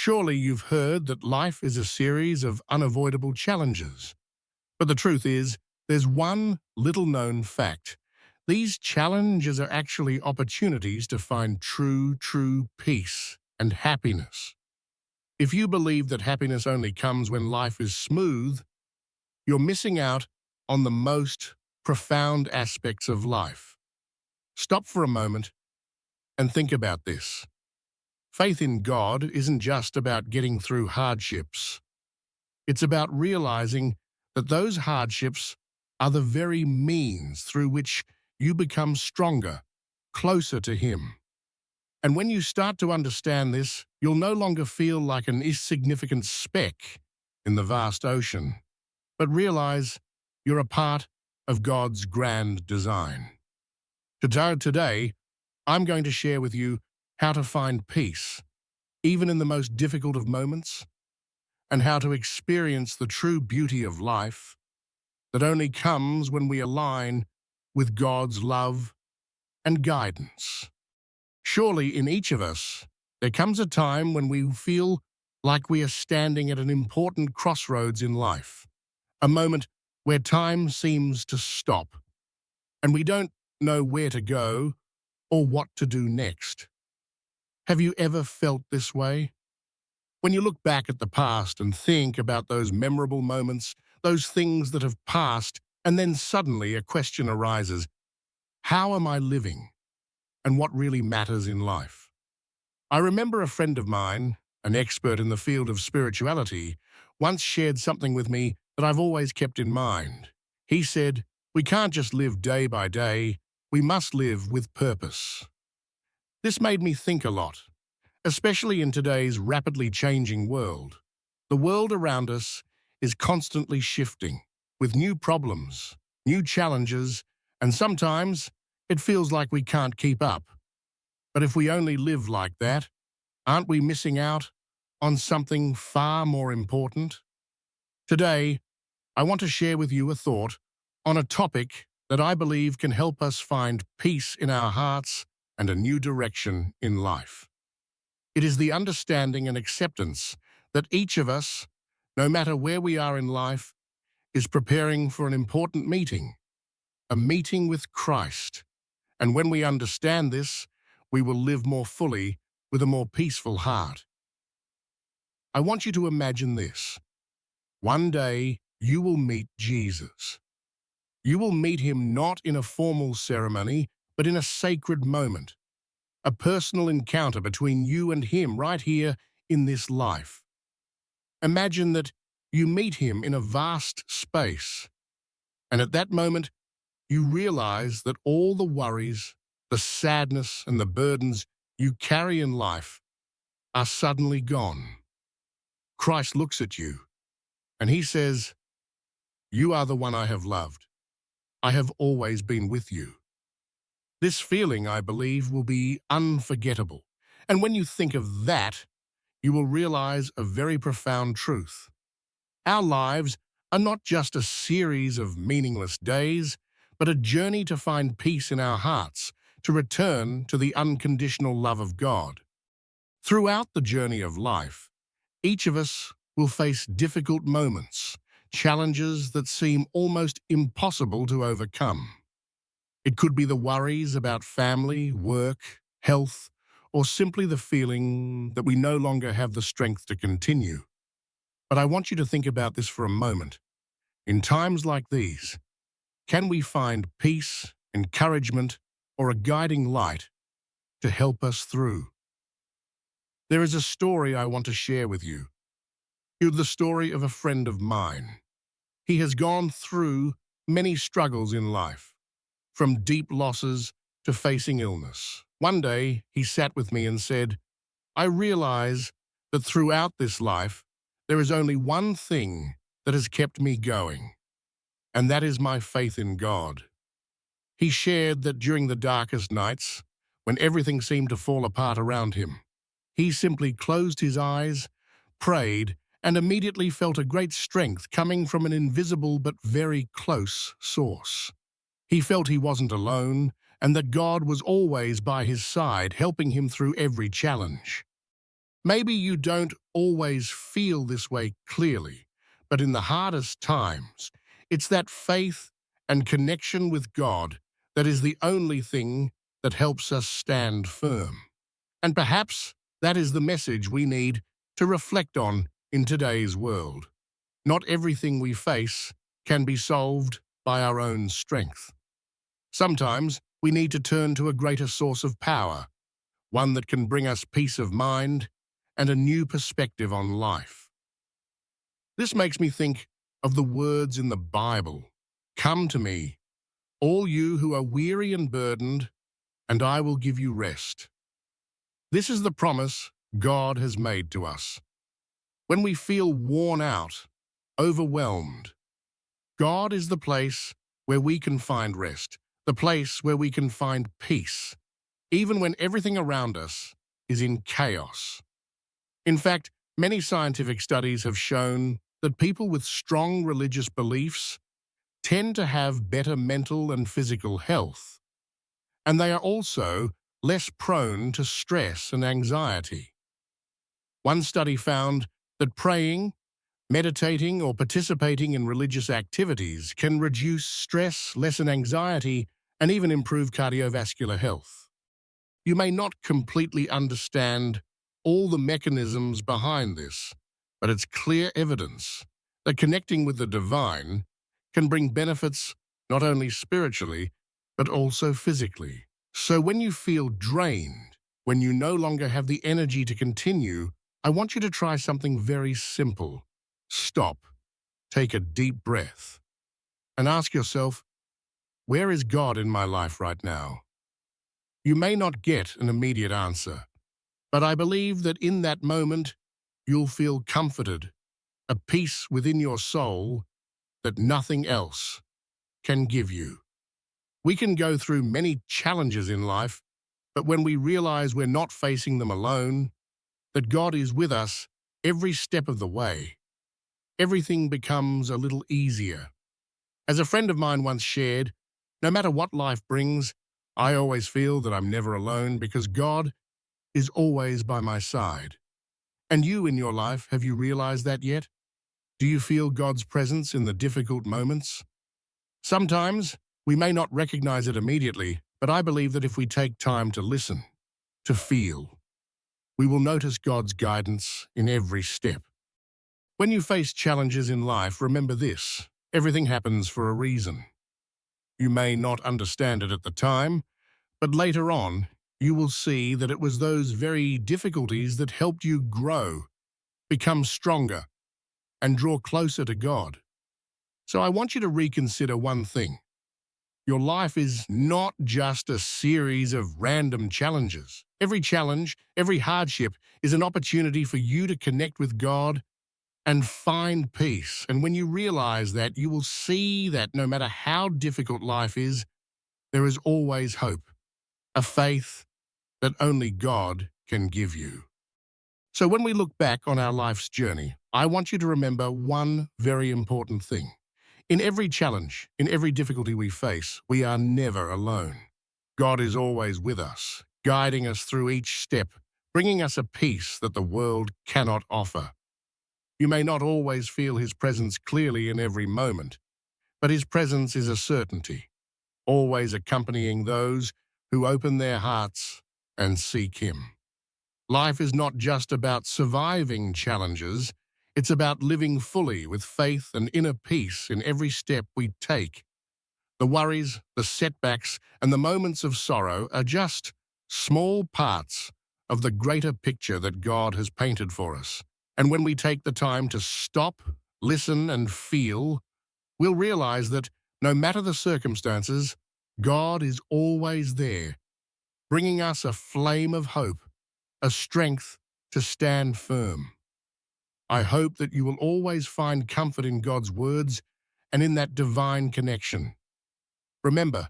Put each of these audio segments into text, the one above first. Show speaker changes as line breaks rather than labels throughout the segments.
Surely you've heard that life is a series of unavoidable challenges. But the truth is, there's one little-known fact. These challenges are actually opportunities to find true peace and happiness. If you believe that happiness only comes when life is smooth, you're missing out on the most profound aspects of life. Stop for a moment and think about this. Faith in God isn't just about getting through hardships. It's about realizing that those hardships are the very means through which you become stronger, closer to Him. And when you start to understand this, you'll no longer feel like an insignificant speck in the vast ocean, but realize you're a part of God's grand design. Today, I'm going to share with you how to find peace, even in the most difficult of moments, and how to experience the true beauty of life that only comes when we align with God's love and guidance. Surely in each of us, there comes a time when we feel like we are standing at an important crossroads in life, a moment where time seems to stop, and we don't know where to go or what to do next. Have you ever felt this way? When you look back at the past and think about those memorable moments, those things that have passed, and then suddenly a question arises: how am I living? And what really matters in life? I remember a friend of mine, an expert in the field of spirituality, once shared something with me that I've always kept in mind. He said, "We can't just live day by day, we must live with purpose." This made me think a lot, especially in today's rapidly changing world. The world around us is constantly shifting, with new problems, new challenges, and sometimes it feels like we can't keep up. But if we only live like that, aren't we missing out on something far more important? Today, I want to share with you a thought on a topic that I believe can help us find peace in our hearts and a new direction in life. It is the understanding and acceptance that each of us, no matter where we are in life, is preparing for an important meeting, a meeting with Christ. And when we understand this, we will live more fully with a more peaceful heart. I want you to imagine this. One day, you will meet Jesus. You will meet Him not in a formal ceremony, but in a sacred moment, a personal encounter between you and Him right here in this life. Imagine that you meet Him in a vast space, and at that moment, you realize that all the worries, the sadness, and the burdens you carry in life are suddenly gone. Christ looks at you, and He says, "You are the one I have loved. I have always been with you." This feeling, I believe, will be unforgettable. And when you think of that, you will realize a very profound truth. Our lives are not just a series of meaningless days, but a journey to find peace in our hearts, to return to the unconditional love of God. Throughout the journey of life, each of us will face difficult moments, challenges that seem almost impossible to overcome. It could be the worries about family, work, health, or simply the feeling that we no longer have the strength to continue. But I want you to think about this for a moment. In times like these, can we find peace, encouragement, or a guiding light to help us through? There is a story I want to share with you. It's the story of a friend of mine. He has gone through many struggles in life, from deep losses to facing illness. One day, he sat with me and said, "I realize that throughout this life, there is only one thing that has kept me going, and that is my faith in God." He shared that during the darkest nights, when everything seemed to fall apart around him, he simply closed his eyes, prayed, and immediately felt a great strength coming from an invisible but very close source. He felt he wasn't alone, and that God was always by his side, helping him through every challenge. Maybe you don't always feel this way clearly, but in the hardest times, it's that faith and connection with God that is the only thing that helps us stand firm. And perhaps that is the message we need to reflect on in today's world. Not everything we face can be solved by our own strength. Sometimes we need to turn to a greater source of power, one that can bring us peace of mind and a new perspective on life. This makes me think of the words in the Bible. Come to me, all you who are weary and burdened, and I will give you rest. This is the promise God has made to us. When we feel worn out, overwhelmed, God is the place where we can find rest, the place where we can find peace, even when everything around us is in chaos. In fact, many scientific studies have shown that people with strong religious beliefs tend to have better mental and physical health, and they are also less prone to stress and anxiety. One study found that praying, meditating, or participating in religious activities can reduce stress, lessen anxiety, and even improve cardiovascular health. You may not completely understand all the mechanisms behind this, but it's clear evidence that connecting with the divine can bring benefits not only spiritually, but also physically. So when you feel drained, when you no longer have the energy to continue, I want you to try something very simple. Stop, take a deep breath, and ask yourself, where is God in my life right now? You may not get an immediate answer, but I believe that in that moment, you'll feel comforted, a peace within your soul that nothing else can give you. We can go through many challenges in life, but when we realize we're not facing them alone, that God is with us every step of the way, everything becomes a little easier. As a friend of mine once shared, no matter what life brings, I always feel that I'm never alone because God is always by my side. And you in your life, have you realized that yet? Do you feel God's presence in the difficult moments? Sometimes we may not recognize it immediately, but I believe that if we take time to listen, to feel, we will notice God's guidance in every step. When you face challenges in life, remember this: everything happens for a reason. You may not understand it at the time, but later on, you will see that it was those very difficulties that helped you grow, become stronger, and draw closer to God. So I want you to reconsider one thing. Your life is not just a series of random challenges. Every challenge, every hardship is an opportunity for you to connect with God and find peace. And when you realize that, you will see that no matter how difficult life is, there is always hope, a faith that only God can give you. So when we look back on our life's journey, I want you to remember one very important thing. In every challenge, in every difficulty we face, we are never alone. God is always with us, guiding us through each step, bringing us a peace that the world cannot offer. You may not always feel His presence clearly in every moment, but His presence is a certainty, always accompanying those who open their hearts and seek Him. Life is not just about surviving challenges, it's about living fully with faith and inner peace in every step we take. The worries, the setbacks, and the moments of sorrow are just small parts of the greater picture that God has painted for us. And when we take the time to stop, listen, and feel, we'll realize that no matter the circumstances, God is always there, bringing us a flame of hope, a strength to stand firm. I hope that you will always find comfort in God's words and in that divine connection. Remember,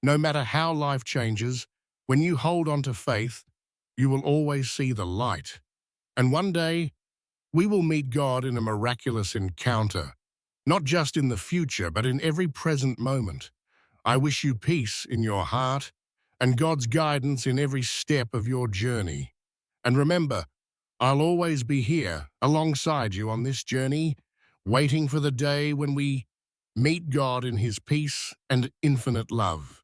no matter how life changes, when you hold on to faith, you will always see the light. And one day, we will meet God in a miraculous encounter, not just in the future, but in every present moment. I wish you peace in your heart and God's guidance in every step of your journey. And remember, I'll always be here, alongside you on this journey, waiting for the day when we meet God in His peace and infinite love.